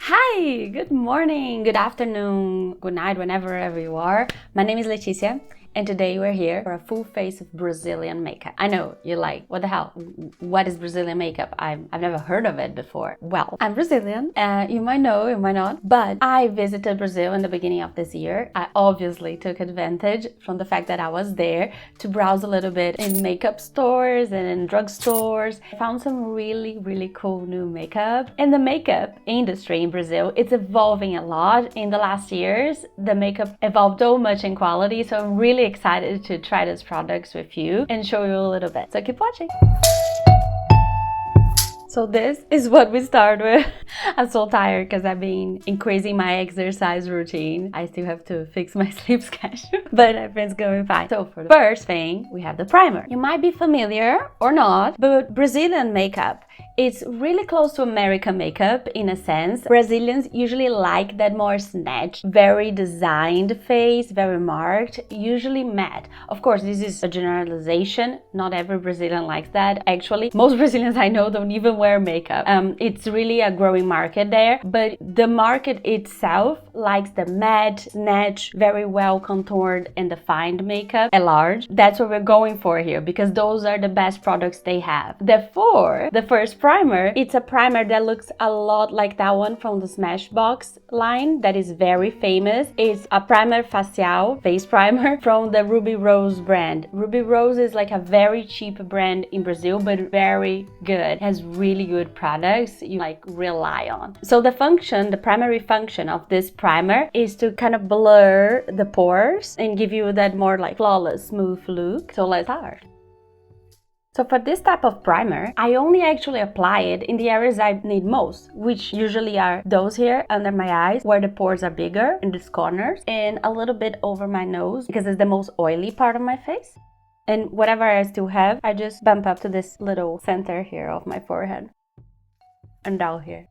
Hi, good morning, good afternoon, good night, whenever you are. My name is Leticia, and today we're here for a full face of Brazilian makeup. I know, you're like, what the hell? What is Brazilian makeup? I've never heard of it before. Well, I'm Brazilian. You might know, you might not, but I visited Brazil in the beginning of this year. I obviously took advantage from the fact that I was there to browse a little bit in makeup stores and in drugstores. I found some really cool new makeup. And the makeup industry in Brazil, it's evolving a lot in the last years. The makeup evolved so much in quality, so I'm really excited to try these products with you and show you a little bit. So keep watching. So this is what we start with. I'm so tired because I've been increasing my exercise routine. I still have to fix my sleep schedule, but everything's going fine. So for the first thing, we have the primer. You might be familiar or not, but Brazilian makeup, it's really close to American makeup in a sense. Brazilians usually like that more snatched, very designed face, very marked, usually matte. Of course, this is a generalization. Not every Brazilian likes that. Actually, most Brazilians I know don't even wear makeup. It's really a growing market there, but the market itself likes the matte, snatched, very well contoured and defined makeup at large. That's what we're going for here because those are the best products they have. Therefore, the first primer, it's a primer that looks a lot like that one from the Smashbox line that is very famous. It's a primer facial, face primer from the Ruby Rose brand. Ruby Rose is like a very cheap brand in Brazil, but very good. It has really good products you like rely on. So the primary function of this primer is to kind of blur the pores and give you that more like flawless, smooth look. So let's start. So for this type of primer, I only actually apply it in the areas I need most, which usually are those here under my eyes where the pores are bigger in these corners and a little bit over my nose because it's the most oily part of my face. And whatever I still have, I just bump up to this little center here of my forehead and down here,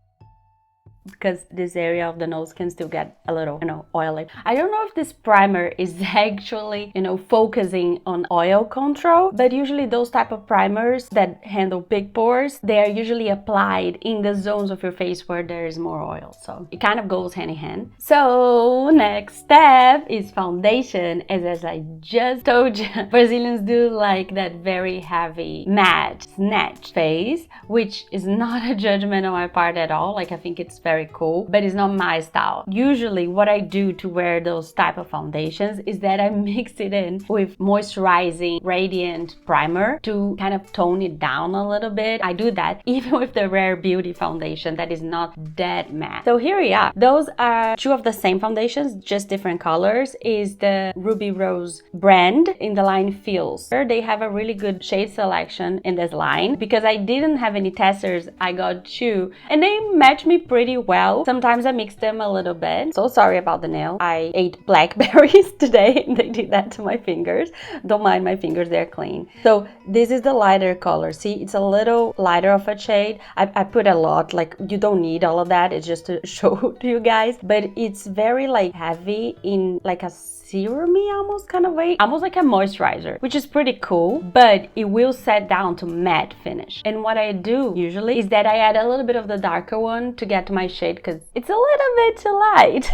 because this area of the nose can still get a little, oily. I don't know if this primer is actually, focusing on oil control, but usually those type of primers that handle big pores, they are usually applied in the zones of your face where there is more oil. So it kind of goes hand in hand. So next step is foundation. As I just told you, Brazilians do like that very heavy, matte, snatched face, which is not a judgment on my part at all. Like I think it's very cool, but it's not my style. Usually what I do to wear those type of foundations is that I mix it in with moisturizing radiant primer to kind of tone it down a little bit. I do that even with the Rare Beauty foundation that is not that matte. So here we are. Those are two of the same foundations, just different colors. Is the Ruby Rose brand in the line Feels. They have a really good shade selection in this line. Because I didn't have any testers, I got two and they match me pretty well. Sometimes I mix them a little bit. So sorry about the nail. I ate blackberries today and they did that to my fingers. Don't mind my fingers, they're clean. So this is the lighter color. See, it's a little lighter of a shade. I put a lot, like you don't need all of that. It's just to show to you guys. But it's very like heavy in like a serum-y almost kind of way, almost like a moisturizer, which is pretty cool, but it will set down to matte finish. And what I do usually is that I add a little bit of the darker one to get to my shade because it's a little bit too light.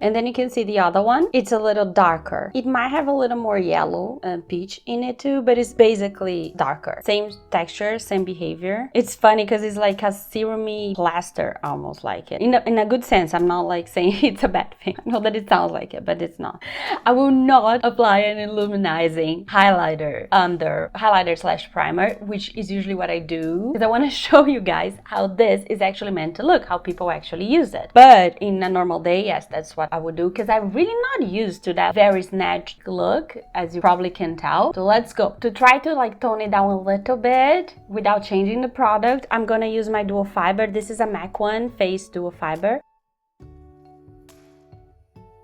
And then you can see the other one, it's a little darker. It might have a little more yellow and peach in it too, but it's basically darker. Same texture, same behavior. It's funny because it's like a serum-y plaster, almost like it. In a good sense, I'm not like saying it's a bad thing. I know that it sounds like it, but it's not. I will not apply an illuminizing highlighter under highlighter/primer, which is usually what I do because I want to show you guys how this is actually meant to look, how people actually use it. But in a normal day, yes, that's what I would do because I'm really not used to that very snatched look, as you probably can tell. So let's go. To try to like tone it down a little bit without changing the product, I'm gonna use my dual fiber. This is a MAC one face dual fiber.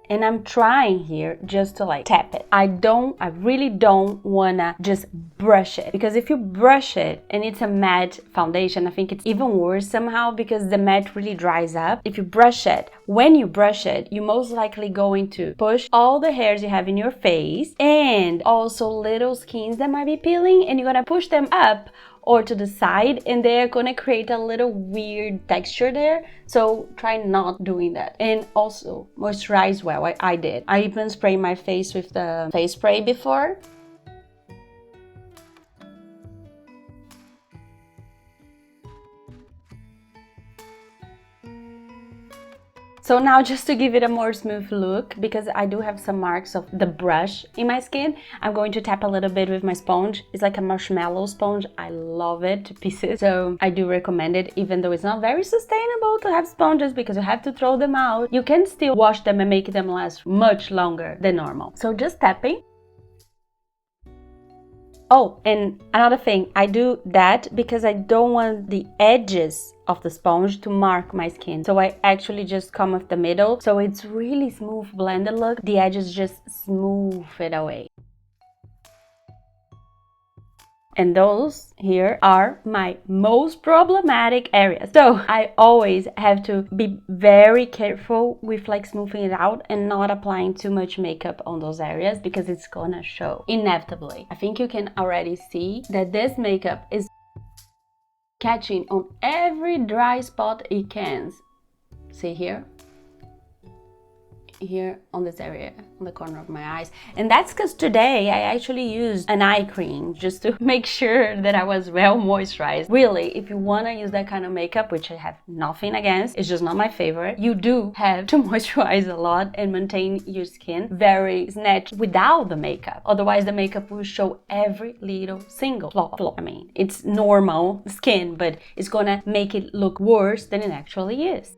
And I'm trying here just to like tap it. I really don't wanna just brush it, because if you brush it and it's a matte foundation, I think it's even worse somehow because the matte really dries up. If you brush it, when you brush it, you're most likely going to push all the hairs you have in your face and also little skins that might be peeling, and you're gonna push them up or to the side, and they're gonna create a little weird texture there. So try not doing that. And also moisturize well. I did. I even sprayed my face with the face spray before. So now, just to give it a more smooth look, because I do have some marks of the brush in my skin, I'm going to tap a little bit with my sponge. It's like a marshmallow sponge. I love it to pieces. So I do recommend it, even though it's not very sustainable to have sponges because you have to throw them out. You can still wash them and make them last much longer than normal. So just tapping. Oh, and another thing, I do that because I don't want the edges of the sponge to mark my skin. So I actually just come with the middle. So it's really smooth blended look. The edges just smooth it away. And those here are my most problematic areas. So I always have to be very careful with like smoothing it out and not applying too much makeup on those areas because it's gonna show inevitably. I think you can already see that this makeup is catching on every dry spot it can. See here? Here on this area, on the corner of my eyes. And that's because today I actually used an eye cream just to make sure that I was well moisturized. Really, if you want to use that kind of makeup, which I have nothing against, it's just not my favorite, you do have to moisturize a lot and maintain your skin very snatched without the makeup. Otherwise, the makeup will show every little single flaw. I mean, it's normal skin, but it's gonna make it look worse than it actually is.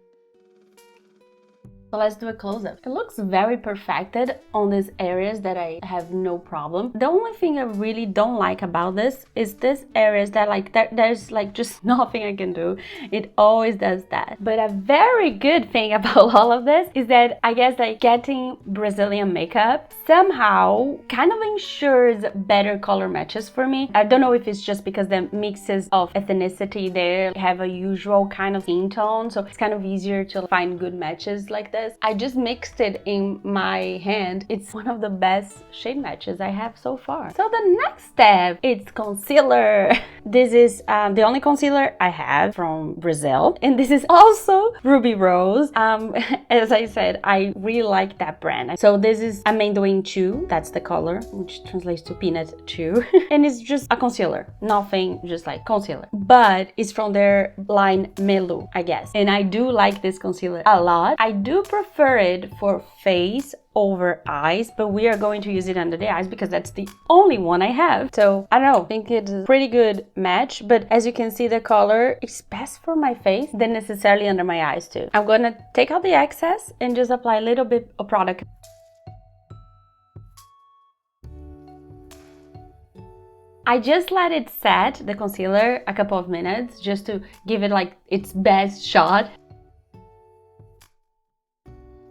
So let's do a close-up. It looks very perfected on these areas that I have no problem. The only thing I really don't like about this is this areas that like there's like just nothing I can do. It always does that. But a very good thing about all of this is that I guess like getting Brazilian makeup somehow kind of ensures better color matches for me. I don't know if it's just because the mixes of ethnicity there have a usual kind of skin tone, so it's kind of easier to find good matches like this. I just mixed it in my hand. It's one of the best shade matches I have so far. So the next step is concealer. This is the only concealer I have from Brazil, and this is also Ruby Rose. As I said, I really like that brand. So this is Amendoim Chew, that's the color, which translates to peanut chew. And it's just a concealer, nothing, just like concealer. But it's from their line Melu, I guess. And I do like this concealer a lot. I do prefer it for face over eyes, but we are going to use it under the eyes because that's the only one I have. So I don't know, I think it's a pretty good match, but as you can see, the color is best for my face than necessarily under my eyes too. I'm gonna take out the excess and just apply a little bit of product. I just let it set, the concealer, a couple of minutes just to give it like its best shot.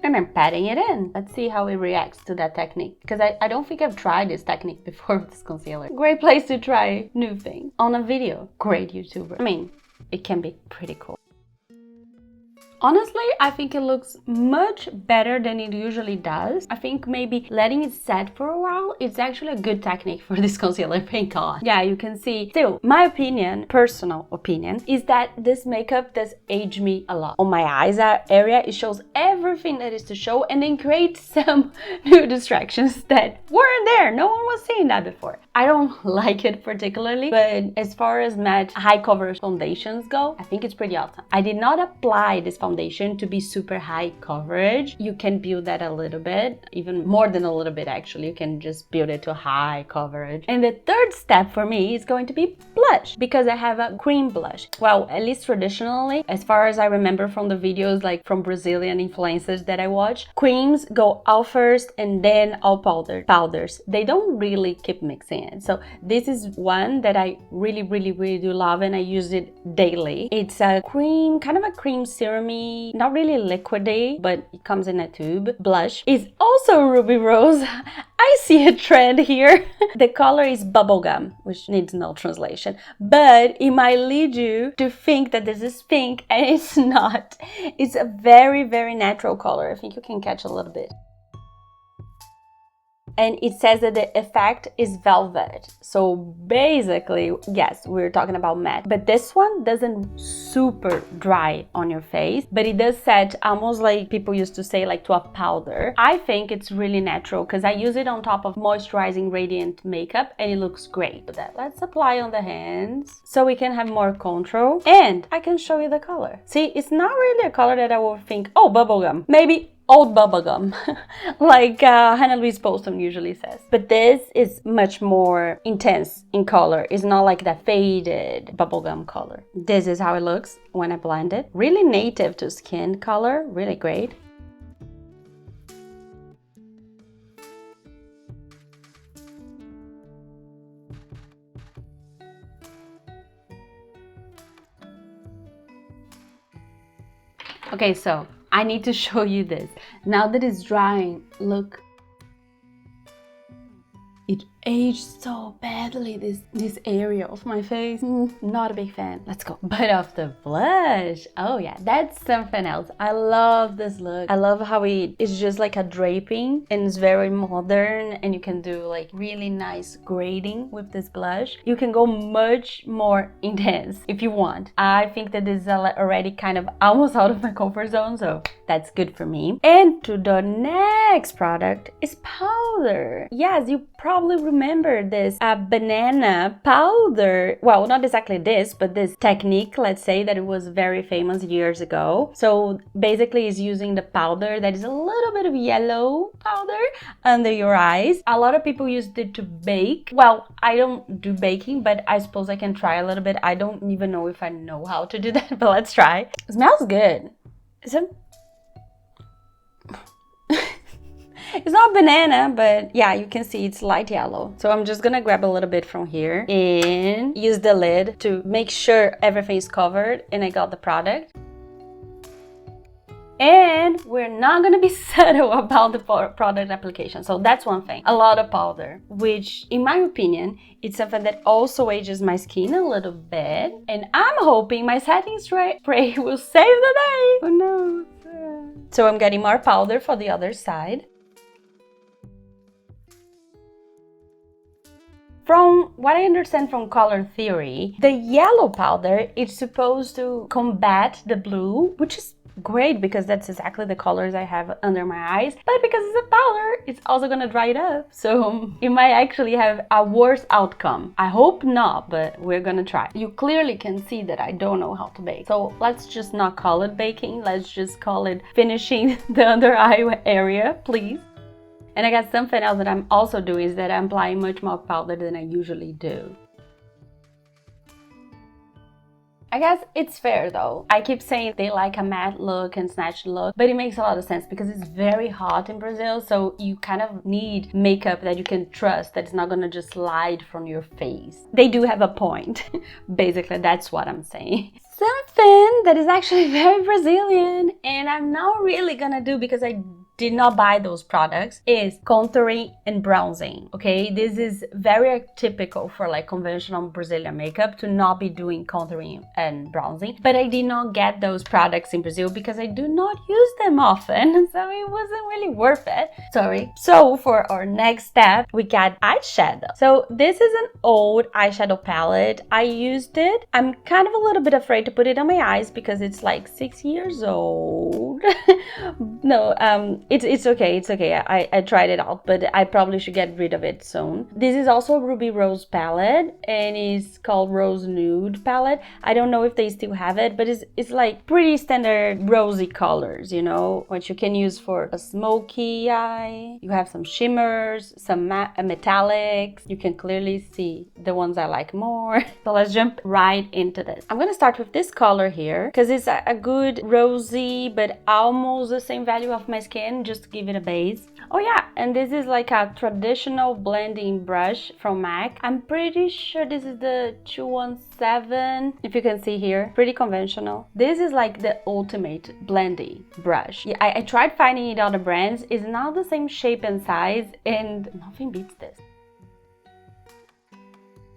And I'm patting it in. Let's see how it reacts to that technique. Because I don't think I've tried this technique before with this concealer. Great place to try new things. On a video. Great YouTuber. I mean, it can be pretty cool. Honestly, I think it looks much better than it usually does. I think maybe letting it set for a while, it's actually a good technique for this concealer, thank God. Yeah, you can see. Still, my opinion, personal opinion, is that this makeup does age me a lot. On my eyes area, it shows everything that is to show and then creates some new distractions that weren't there. No one was seeing that before. I don't like it particularly, but as far as matte high coverage foundations go, I think it's pretty awesome. I did not apply this foundation to be super high coverage. You can build that a little bit, even more than a little bit actually. You can just build it to high coverage. And the third step for me is going to be blush, because I have a cream blush. Well, at least traditionally, as far as I remember from the videos like from Brazilian influencers that I watch, creams go out first and then all powders. They don't really keep mixing it. So this is one that I really do love, and I use it daily. It's a cream, kind of a cream serum-y, not really liquidy, but it comes in a tube. Blush is also Ruby Rose. I see a trend here. The color is bubblegum, which needs no translation, but it might lead you to think that this is pink, and it's not. It's a very natural color. I think you can catch a little bit. and it says that the effect is velvet. So basically, yes, we're talking about matte, but this one doesn't super dry on your face, but it does set almost like people used to say, like to a powder. I think it's really natural because I use it on top of moisturizing radiant makeup and it looks great. Let's apply on the hands so we can have more control, and I can show you the color. See, it's not really a color that I will think, oh, bubblegum. Maybe old bubblegum, like Hannah Louise Poston usually says. But this is much more intense in color. It's not like that faded bubblegum color. This is how it looks when I blend it. Really native to skin color, really great. Okay, so I need to show you this. Now that it's drying, look. It aged so badly, this area of my face. Not a big fan. Let's go. But of the blush, oh yeah, that's something else. I love this look. I love how it's just like a draping and it's very modern, and you can do like really nice grading with this blush. You can go much more intense if you want. I think that this is already kind of almost out of my comfort zone, so that's good for me. And to the next product is powder. Yes, you probably remember this banana powder. Well, not exactly this, but this technique, let's say, that it was very famous years ago. So basically it's using the powder that is a little bit of yellow powder under your eyes. A lot of people use it to bake. Well, I don't do baking, but I suppose I can try a little bit. I don't even know if I know how to do that, but let's try. It smells good. It's not banana, but yeah, you can see it's light yellow. So I'm just gonna grab a little bit from here and use the lid to make sure everything is covered and I got the product. And we're not gonna be subtle about the product application. So that's one thing. A lot of powder, which in my opinion, it's something that also ages my skin a little bit. And I'm hoping my setting spray will save the day. Oh no. So I'm getting more powder for the other side. From what I understand from color theory, the yellow powder is supposed to combat the blue, which is great because that's exactly the colors I have under my eyes. But because it's a powder, it's also gonna dry it up. So it might actually have a worse outcome. I hope not, but we're gonna try. You clearly can see that I don't know how to bake. So let's just not call it baking. Let's just call it finishing the under eye area, please. And I guess something else that I'm also doing is that I'm applying much more powder than I usually do. I guess it's fair though. I keep saying they like a matte look and snatched look, but it makes a lot of sense because it's very hot in Brazil, so you kind of need makeup that you can trust, that it's not gonna just slide from your face. They do have a point. Basically, that's what I'm saying. Something that is actually very Brazilian and I'm not really gonna do because I did not buy those products is contouring and bronzing. Okay, this is very typical for like conventional Brazilian makeup to not be doing contouring and bronzing, but I did not get those products in Brazil because I do not use them often, so it wasn't really worth it. Sorry. So for our next step, we got eyeshadow. So this is an old eyeshadow palette. I used it. I'm kind of a little bit afraid to put it on my eyes because it's like 6 years old. No, it's okay, it's okay. I tried it out, but I probably should get rid of it soon. This is also a Ruby Rose palette and it's called Rose Nude palette. I don't know if they still have it, but it's like pretty standard rosy colors, you know, what you can use for a smoky eye. You have some shimmers, some metallics. You can clearly see the ones I like more. So let's jump right into this. I'm gonna start with this color here because it's a good rosy but almost the same value of my skin, just to give it a base. Oh yeah, and this is like a traditional blending brush from MAC. I'm pretty sure this is the 217, if you can see here. Pretty conventional. This is like the ultimate blending brush. Yeah, I tried finding it on other brands. It's not the same shape and size and nothing beats this.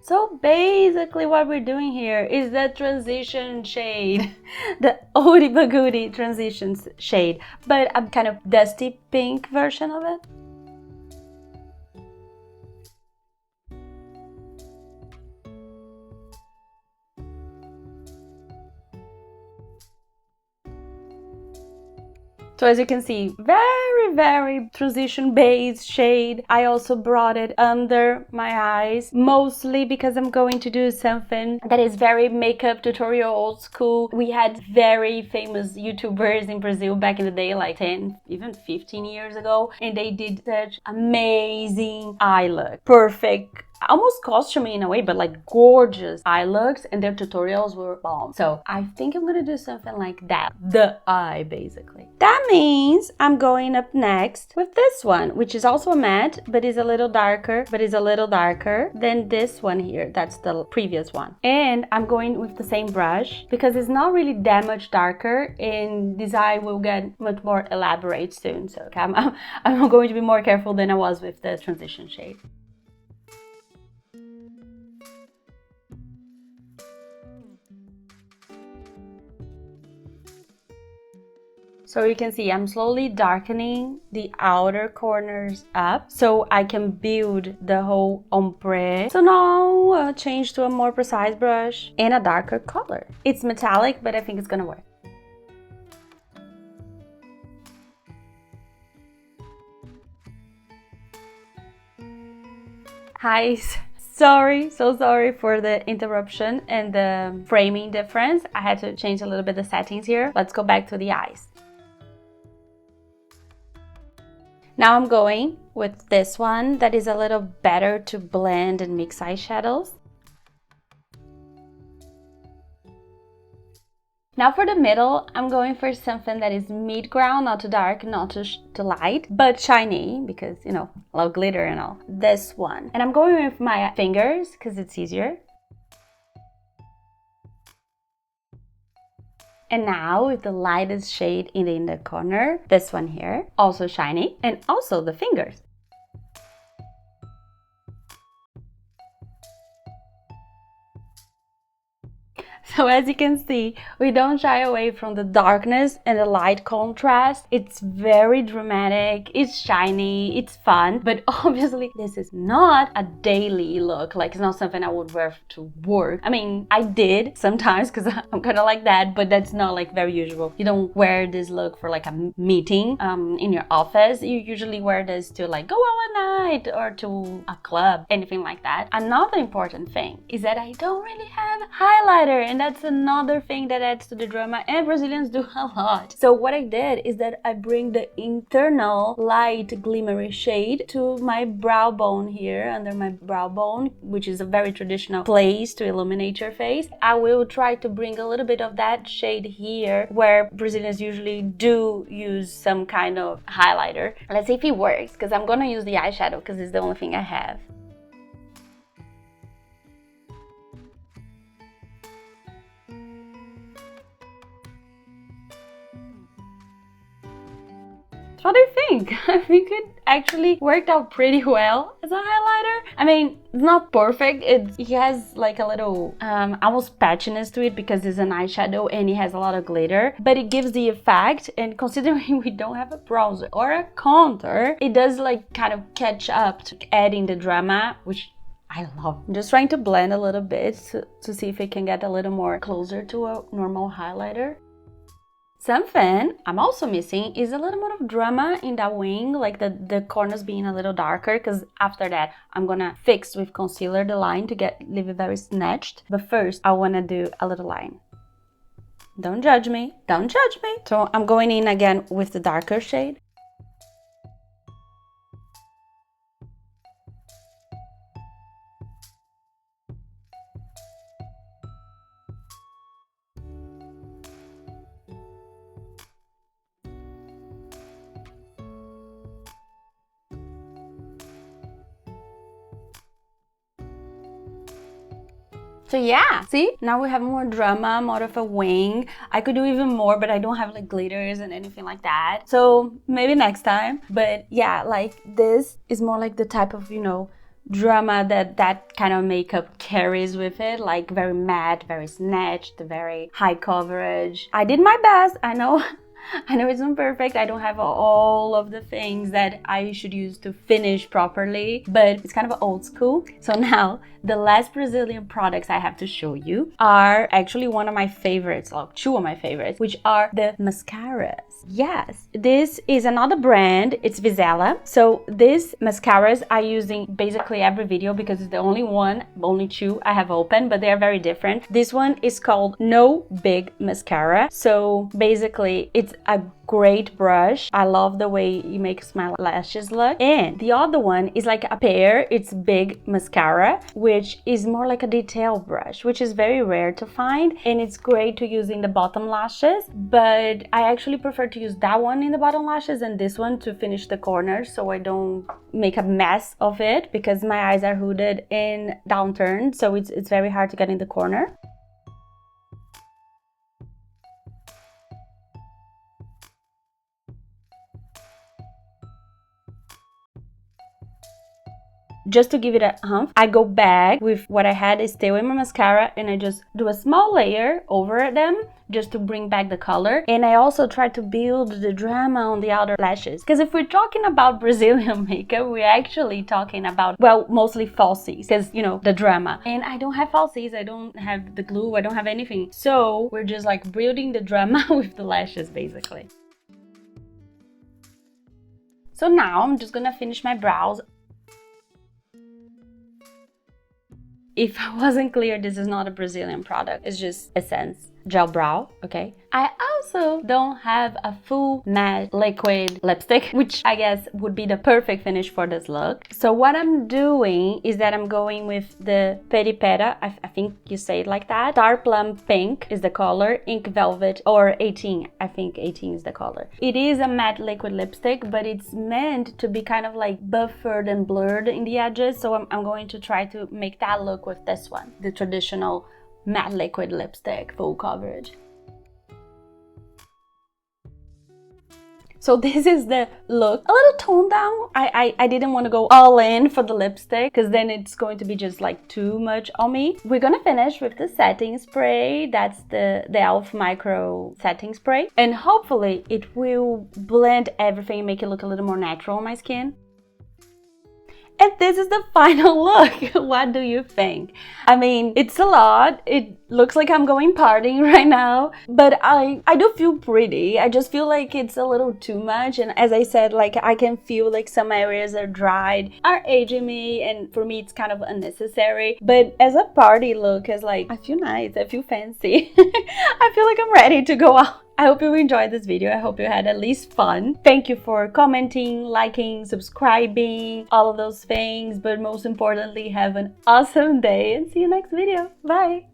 So basically what we're doing here is the transition shade, the oldie but goodie transition shade, but a kind of dusty pink version of it. So as you can see, very transition base shade. I also brought it under my eyes, mostly because I'm going to do something that is very makeup tutorial old school. We had very famous YouTubers in Brazil back in the day, like 10, even 15 years ago, and they did such amazing eye look. Perfect, almost costuming in a way, but like gorgeous eye looks, and their tutorials were bomb. So I think I'm gonna do something like that, the eye basically. That means I'm going up next with this one, which is also a matte, but is a little darker, than this one here. That's the previous one. And I'm going with the same brush because it's not really that much darker, and this eye will get much more elaborate soon. So okay, I'm going to be more careful than I was with the transition shade. So you can see I'm slowly darkening the outer corners up so I can build the whole ombre. So now I'll change to a more precise brush and a darker color. It's metallic, but I think it's gonna work. Hi. So sorry for the interruption and the framing difference. I had to change a little bit the settings here. Let's go back to the eyes. Now I'm going with this one that is a little better to blend and mix eyeshadows. Now for the middle, I'm going for something that is mid-ground, not too dark, not too light, but shiny because, you know, I love glitter and all. This one. And I'm going with my fingers because it's easier. And now with the lightest shade in the inner corner, this one here, also shiny, and also the fingers. So as you can see, we don't shy away from the darkness and the light contrast. It's very dramatic, it's shiny, it's fun, but obviously this is not a daily look. Like, it's not something I would wear to work. I mean, I did sometimes because I'm kind of like that, but that's not like very usual. You don't wear this look for like a meeting in your office. You usually wear this to like go out at night or to a club, anything like that. Another important thing is that I don't really have highlighter, and that's another thing that adds to the drama, and Brazilians do a lot. So what I did is that I bring the internal light glimmery shade to my brow bone here, under my brow bone, which is a very traditional place to illuminate your face. I will try to bring a little bit of that shade here, where Brazilians usually do use some kind of highlighter. Let's see if it works, because I'm gonna use the eyeshadow because it's the only thing I have. What do you think? I think it actually worked out pretty well as a highlighter. I mean, it's not perfect. It has like a little almost patchiness to it because it's an eyeshadow and it has a lot of glitter, but it gives the effect, and considering we don't have a bronzer or a contour, it does like kind of catch up to adding the drama, which I love. I'm just trying to blend a little bit to see if it can get a little more closer to a normal highlighter. Something I'm also missing is a little more of drama in that wing, like the corners being a little darker, because after that I'm gonna fix with concealer the line to leave it very snatched. But first I wanna do a little line. Don't judge me, don't judge me. So I'm going in again with the darker shade. So yeah, see? Now we have more drama, more of a wing. I could do even more, but I don't have like glitters and anything like that. So maybe next time. But yeah, like this is more like the type of, you know, drama that kind of makeup carries with it. Like very matte, very snatched, very high coverage. I did my best, I know. I know it's not perfect. I don't have all of the things that I should use to finish properly, but it's kind of old school. So now the last Brazilian products I have to show you are actually one of my favorites, or two of my favorites, which are the mascaras. Yes, this is another brand. It's Vizela. So these mascaras I use in basically every video because it's the only two I have open, but they are very different. This one is called No Big Mascara. So basically it's a great brush. I love the way it makes my lashes look. And the other one is like a pear. It's big mascara, which is more like a detail brush, which is very rare to find, and it's great to use in the bottom lashes, but I actually prefer to use that one in the bottom lashes and this one to finish the corners so I don't make a mess of it, because my eyes are hooded and downturned, so it's very hard to get in the corner. Just to give it a hump, I go back with what I had is still in my mascara and I just do a small layer over them just to bring back the color. And I also try to build the drama on the outer lashes, because if we're talking about Brazilian makeup, we're actually talking about, well, mostly falsies, because you know, the drama. And I don't have falsies, I don't have the glue, I don't have anything. So we're just like building the drama with the lashes basically. So now I'm just gonna finish my brows. If I wasn't clear, this is not a Brazilian product. It's just Essence Gel Brow, okay? I also don't have a full matte liquid lipstick, which I guess would be the perfect finish for this look. So what I'm doing is that I'm going with the Peripera, I think you say it like that. Star Plum Pink is the color, Ink Velvet, or 18, I think 18 is the color. It is a matte liquid lipstick, but it's meant to be kind of like buffered and blurred in the edges, so I'm going to try to make that look with this one, the traditional matte liquid lipstick, full coverage. So this is the look, a little toned down. I didn't want to go all in for the lipstick because then it's going to be just like too much on me. We're gonna finish with the setting spray. That's the e.l.f. Micro setting spray, and hopefully it will blend everything and make it look a little more natural on my skin. And this is the final look. What do you think? I mean, it's a lot. It looks like I'm going partying right now, but I do feel pretty. I just feel like it's a little too much. And as I said, like I can feel like some areas are dried, are aging me, and for me it's kind of unnecessary. But as a party look, as like, I feel nice, I feel fancy. I feel like I'm ready to go out. I hope you enjoyed this video. I hope you had at least fun. Thank you for commenting, liking, subscribing, all of those things. But most importantly, have an awesome day and see you next video. Bye!